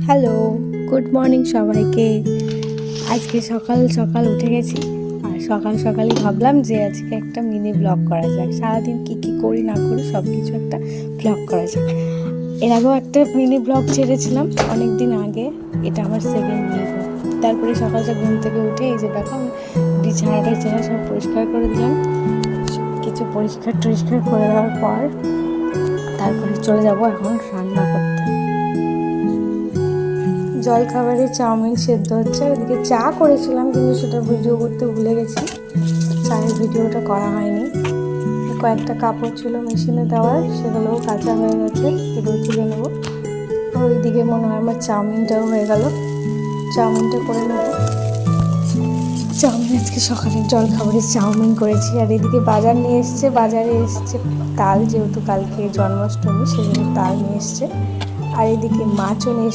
Hello, good morning সবাইকে। আজকে সকাল সকাল উঠে গেছি, আর সকাল সকালই ভাবলাম যে আজকে একটা মিনি ব্লগ করা যাক। সারাদিন কী কী করি না করি সব কিছু একটা ব্লগ করা যাক। এর আগেও একটা মিনি ব্লগ ছেড়েছিলাম অনেক দিন আগে, এটা আমার সেকেন্ড মিনি ব্লগ। তারপরে সকালটা ঘুম থেকে উঠে এই যে দেখো আমি বিছানাটা সব পরিষ্কার করে দিলাম। কিছু পরিষ্কার টরিষ্কার করে দেওয়ার পর তারপরে চলে যাব এখন রান্না করতে। জলখাবারে চাউমিন সেদ্ধ হচ্ছে, ওদিকে চা করেছিলাম কিন্তু সেটা ভিডিও করতে ভুলে গেছি, চায়ের ভিডিওটা করা হয়নি। কয়েকটা কাপড় ছিল মেশিনে দেওয়ার, সেগুলোও কাঁচা হয়ে গেছে, সেগুলো তুলে নেবো। ওইদিকে মনে হয় আমার চাউমিনটাও হয়ে গেল, চাউমিনটা করে নেব। চাউমিন আজকে সকালের জলখাবারে চাউমিন করেছি। আর এদিকে বাজার নিয়ে এসছে, বাজারে এসছে তাল, যেহেতু কালকে জন্মাষ্টমী সেজন্য তাল নিয়ে এসছে। আর এদিকে মাছও নিয়ে